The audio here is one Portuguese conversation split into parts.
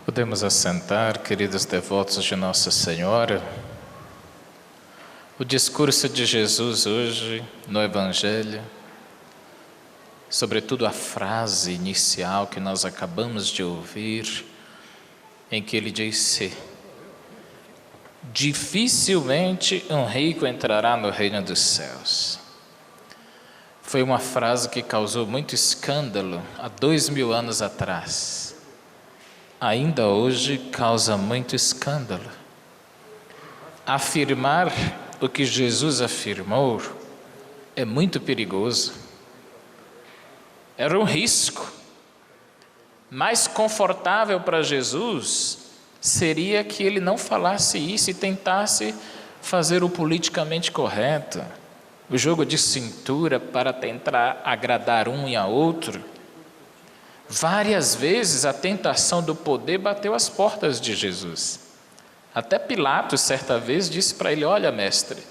Podemos assentar, queridos devotos de Nossa Senhora. O discurso de Jesus hoje no Evangelho, sobretudo a frase inicial que nós acabamos de ouvir, em que ele disse: dificilmente um rico entrará no reino dos céus. Foi uma frase que causou muito escândalo há 2000 anos atrás. Ainda hoje causa muito escândalo. Afirmar o que Jesus afirmou é muito perigoso. Era um risco. Mais confortável para Jesus seria que ele não falasse isso e tentasse fazer o politicamente correto, o jogo de cintura para tentar agradar um e a outro. Várias vezes a tentação do poder bateu às portas de Jesus. Até Pilatos, certa vez, disse para ele: olha, mestre,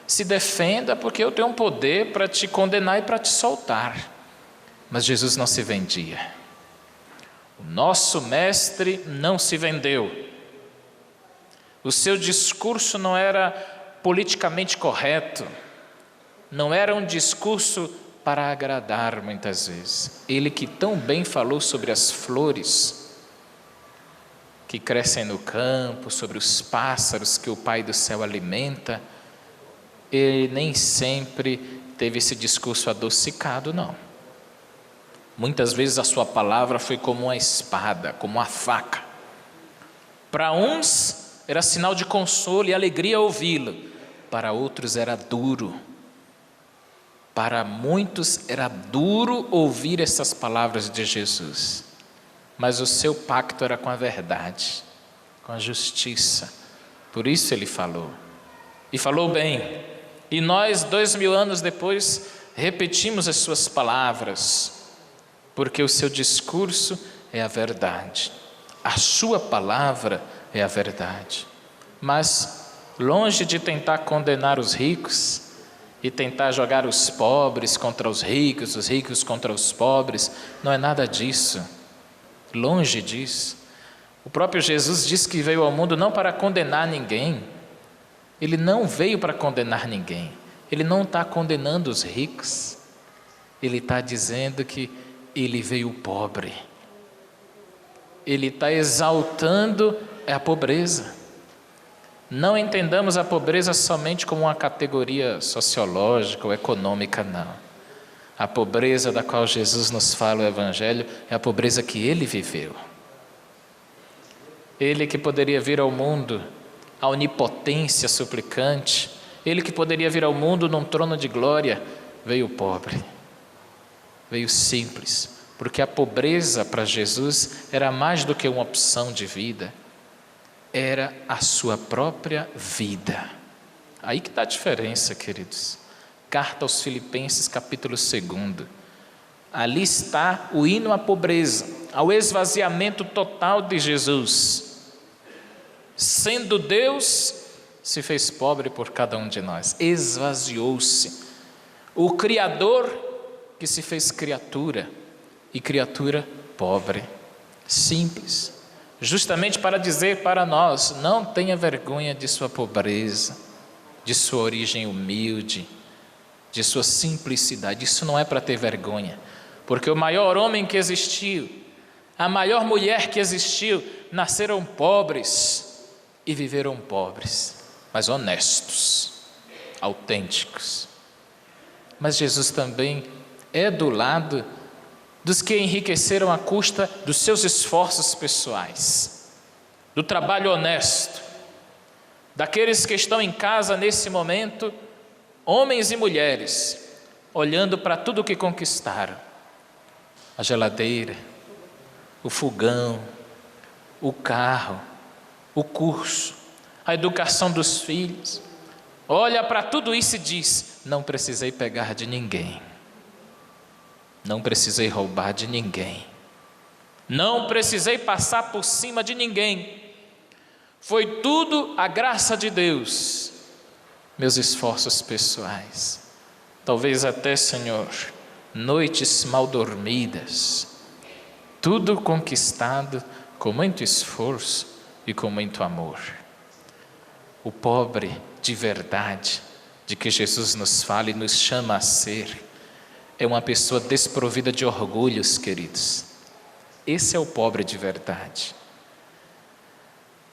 se defenda porque eu tenho um poder para te condenar e para te soltar. Mas Jesus não se vendia. O nosso mestre não se vendeu. O seu discurso não era politicamente correto. Não era um discurso para agradar muitas vezes. Ele que tão bem falou sobre as flores que crescem no campo, sobre os pássaros que o Pai do céu alimenta, ele nem sempre teve esse discurso adocicado, não. Muitas vezes a sua palavra foi como uma espada, como uma faca. Para uns era sinal de consolo e alegria ouvi-lo, para outros era duro. Para muitos era duro ouvir essas palavras de Jesus, mas o seu pacto era com a verdade, com a justiça. Por isso ele falou, e falou bem. E nós, 2000 anos depois, repetimos as suas palavras, porque o seu discurso é a verdade, a sua palavra é a verdade. Mas longe de tentar condenar os ricos e tentar jogar os pobres contra os ricos contra os pobres, não é nada disso, longe disso. O próprio Jesus disse que veio ao mundo não para condenar ninguém. Ele não veio para condenar ninguém. Ele não está condenando os ricos. Ele está dizendo que ele veio pobre. Ele está exaltando a pobreza. Não entendamos a pobreza somente como uma categoria sociológica ou econômica, não. A pobreza da qual Jesus nos fala no Evangelho é a pobreza que ele viveu. Ele que poderia vir ao mundo a onipotência suplicante, ele que poderia vir ao mundo num trono de glória, veio pobre, veio simples, porque a pobreza para Jesus era mais do que uma opção de vida, era a sua própria vida. Aí que está a diferença, queridos. Carta aos Filipenses, capítulo 2. Ali está o hino à pobreza, ao esvaziamento total de Jesus. Sendo Deus, se fez pobre por cada um de nós. Esvaziou-se. O Criador que se fez criatura, e criatura pobre, simples. Justamente para dizer para nós: não tenha vergonha de sua pobreza, de sua origem humilde, de sua simplicidade. Isso não é para ter vergonha, porque o maior homem que existiu, a maior mulher que existiu, nasceram pobres e viveram pobres, mas honestos, autênticos. Mas Jesus também é do lado dos que enriqueceram à custa dos seus esforços pessoais, do trabalho honesto, daqueles que estão em casa nesse momento, homens e mulheres, olhando para tudo o que conquistaram, a geladeira, o fogão, o carro, o curso, a educação dos filhos, olha para tudo isso e diz: não precisei pegar de ninguém. Não precisei roubar de ninguém. Não precisei passar por cima de ninguém. Foi tudo a graça de Deus. Meus esforços pessoais. Talvez até, Senhor, noites mal dormidas. Tudo conquistado com muito esforço e com muito amor. O pobre de verdade, de que Jesus nos fala e nos chama a ser, é uma pessoa desprovida de orgulhos, queridos. Esse é o pobre de verdade.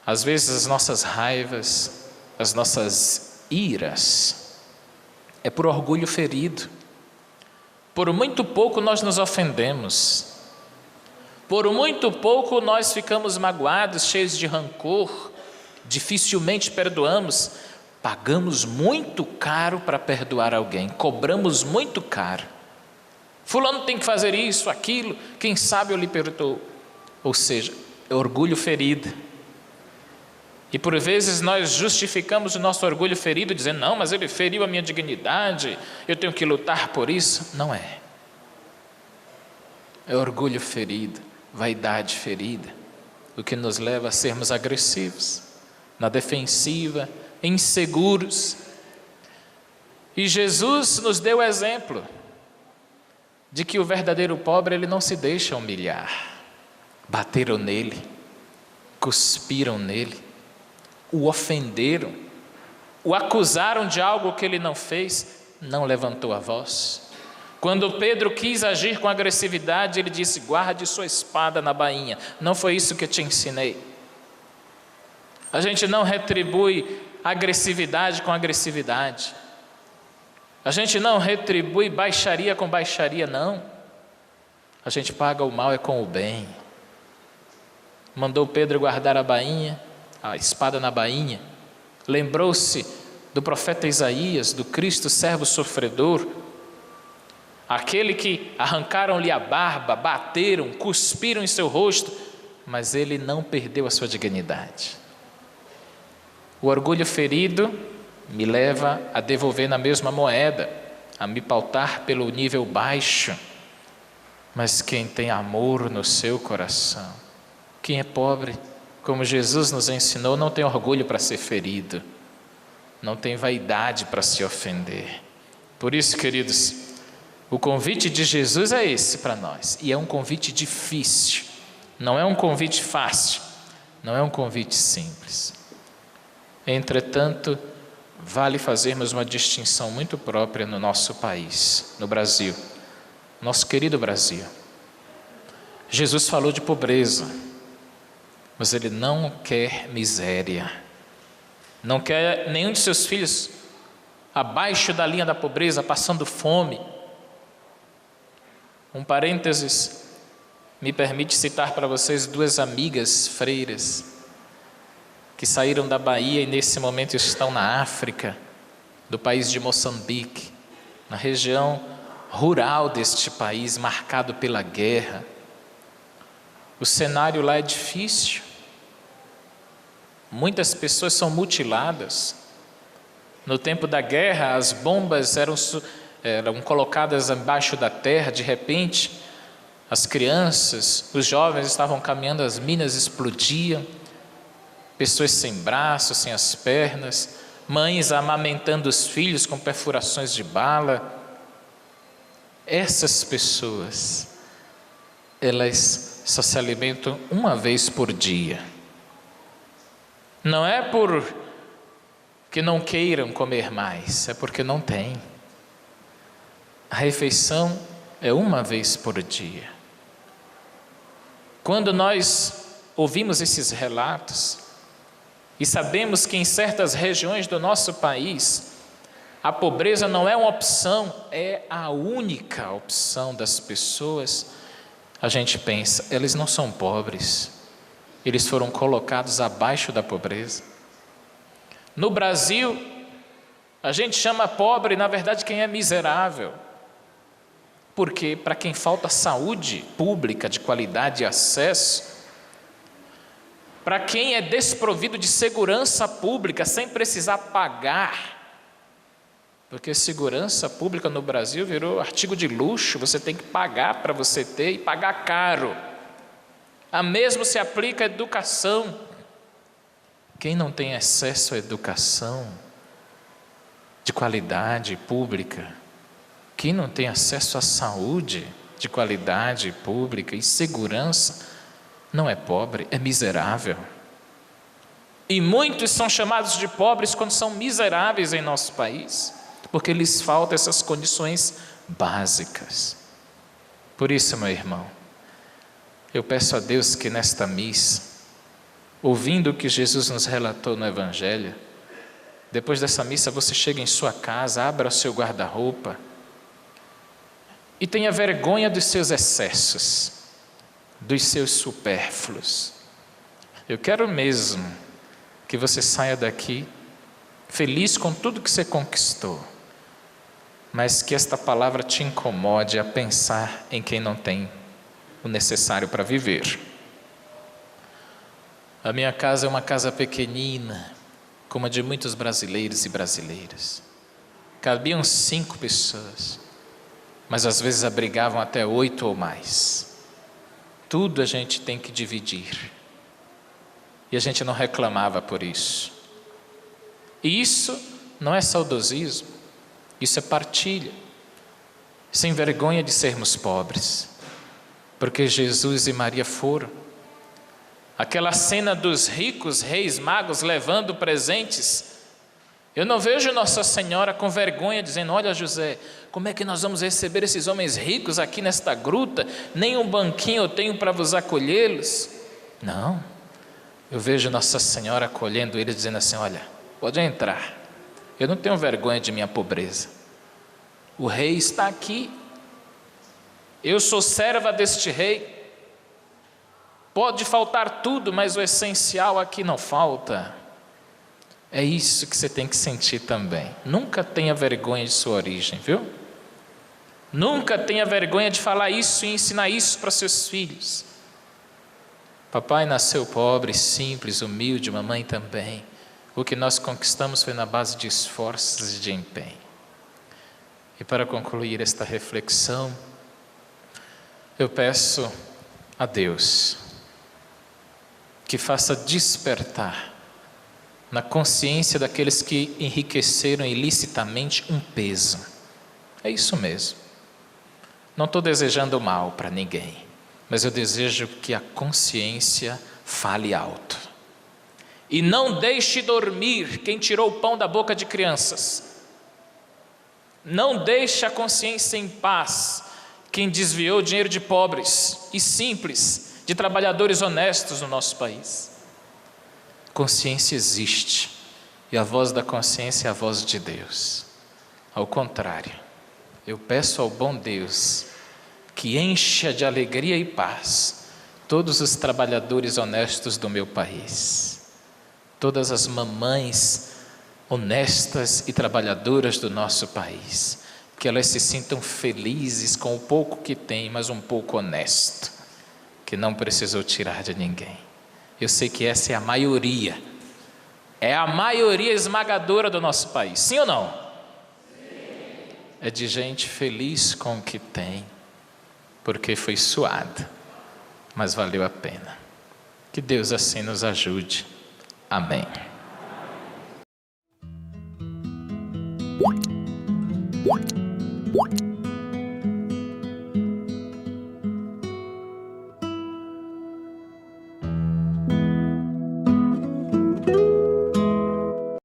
Às vezes as nossas raivas, as nossas iras, é por orgulho ferido. Por muito pouco nós nos ofendemos. Por muito pouco nós ficamos magoados, cheios de rancor. Dificilmente perdoamos. Pagamos muito caro para perdoar alguém. Cobramos muito caro. Fulano tem que fazer isso, aquilo. Quem sabe eu lhe perdoo. Ou seja, é orgulho ferido. E por vezes nós justificamos o nosso orgulho ferido, dizendo, não, mas ele feriu a minha dignidade, eu tenho que lutar por isso. Não é. É orgulho ferido, vaidade ferida, o que nos leva a sermos agressivos, na defensiva, inseguros. E Jesus nos deu o exemplo de que o verdadeiro pobre, ele não se deixa humilhar. Bateram nele, cuspiram nele, o ofenderam, o acusaram de algo que ele não fez, não levantou a voz. Quando Pedro quis agir com agressividade, ele disse, guarde sua espada na bainha, não foi isso que eu te ensinei. A gente não retribui agressividade com agressividade. A gente não retribui baixaria com baixaria, não. A gente paga o mal é com o bem. Mandou Pedro guardar a bainha, a espada na bainha. Lembrou-se do profeta Isaías, do Cristo servo sofredor, aquele que arrancaram-lhe a barba, bateram, cuspiram em seu rosto, mas ele não perdeu a sua dignidade. O orgulho ferido me leva a devolver na mesma moeda, a me pautar pelo nível baixo. Mas quem tem amor no seu coração, quem é pobre, como Jesus nos ensinou, não tem orgulho para ser ferido, não tem vaidade para se ofender. Por isso, queridos, o convite de Jesus é esse para nós, e é um convite difícil, não é um convite fácil, não é um convite simples. Entretanto, vale fazermos uma distinção muito própria no nosso país, no Brasil, nosso querido Brasil. Jesus falou de pobreza, mas ele não quer miséria, não quer nenhum de seus filhos abaixo da linha da pobreza, passando fome. Um parênteses, me permite citar para vocês duas amigas freiras, que saíram da Bahia e nesse momento estão na África, do país de Moçambique, na região rural deste país, marcado pela guerra. O cenário lá é difícil, muitas pessoas são mutiladas. No tempo da guerra, as bombas eram colocadas embaixo da terra, de repente, as crianças, os jovens estavam caminhando, as minas explodiam, pessoas sem braços, sem as pernas, mães amamentando os filhos com perfurações de bala. Essas pessoas, elas só se alimentam uma vez por dia. Não é porque não queiram comer mais, é porque não têm. A refeição é uma vez por dia. Quando nós ouvimos esses relatos e sabemos que em certas regiões do nosso país a pobreza não é uma opção, é a única opção das pessoas, a gente pensa, eles não são pobres, eles foram colocados abaixo da pobreza. No Brasil, a gente chama pobre, na verdade, quem é miserável. Porque para quem falta saúde pública de qualidade e acesso, para quem é desprovido de segurança pública sem precisar pagar, porque segurança pública no Brasil virou artigo de luxo, você tem que pagar para você ter e pagar caro. A mesmo se aplica à educação. Quem não tem acesso à educação de qualidade pública, quem não tem acesso à saúde de qualidade pública e segurança, não é pobre, é miserável. E muitos são chamados de pobres quando são miseráveis em nosso país, porque lhes faltam essas condições básicas. Por isso, meu irmão, eu peço a Deus que nesta missa, ouvindo o que Jesus nos relatou no Evangelho, depois dessa missa você chegue em sua casa, abra o seu guarda-roupa e tenha vergonha dos seus excessos, dos seus supérfluos. Eu quero mesmo que você saia daqui feliz com tudo que você conquistou, mas que esta palavra te incomode a pensar em quem não tem o necessário para viver. A minha casa é uma casa pequenina, como a de muitos brasileiros e brasileiras. Cabiam 5 pessoas, mas às vezes abrigavam até 8 ou mais. Tudo a gente tem que dividir. E a gente não reclamava por isso. E isso não é saudosismo, isso é partilha. Sem vergonha de sermos pobres, porque Jesus e Maria foram. Aquela cena dos ricos reis magos levando presentes, eu não vejo Nossa Senhora com vergonha dizendo: olha José, como é que nós vamos receber esses homens ricos aqui nesta gruta? Nem um banquinho eu tenho para vos acolhê-los. Não, eu vejo Nossa Senhora acolhendo eles, dizendo assim: olha, pode entrar, eu não tenho vergonha de minha pobreza. O rei está aqui, eu sou serva deste rei. Pode faltar tudo, mas o essencial aqui não falta. É isso que você tem que sentir também. Nunca tenha vergonha de sua origem, viu? Nunca tenha vergonha de falar isso e ensinar isso para seus filhos. Papai nasceu pobre, simples, humilde, mamãe também. O que nós conquistamos foi na base de esforços e de empenho. E para concluir esta reflexão, eu peço a Deus que faça despertar na consciência daqueles que enriqueceram ilicitamente um peso. É isso mesmo. Não estou desejando mal para ninguém, mas eu desejo que a consciência fale alto. E não deixe dormir quem tirou o pão da boca de crianças. Não deixe a consciência em paz quem desviou o dinheiro de pobres e simples, de trabalhadores honestos no nosso país. Consciência existe, e a voz da consciência é a voz de Deus. Ao contrário, eu peço ao bom Deus que encha de alegria e paz todos os trabalhadores honestos do meu país, todas as mamães honestas e trabalhadoras do nosso país, que elas se sintam felizes com o pouco que têm, mas um pouco honesto, que não precisou tirar de ninguém. Eu sei que essa é a maioria esmagadora do nosso país, sim ou não? Sim. É de gente feliz com o que tem, porque foi suado, mas valeu a pena. Que Deus assim nos ajude. Amém. What?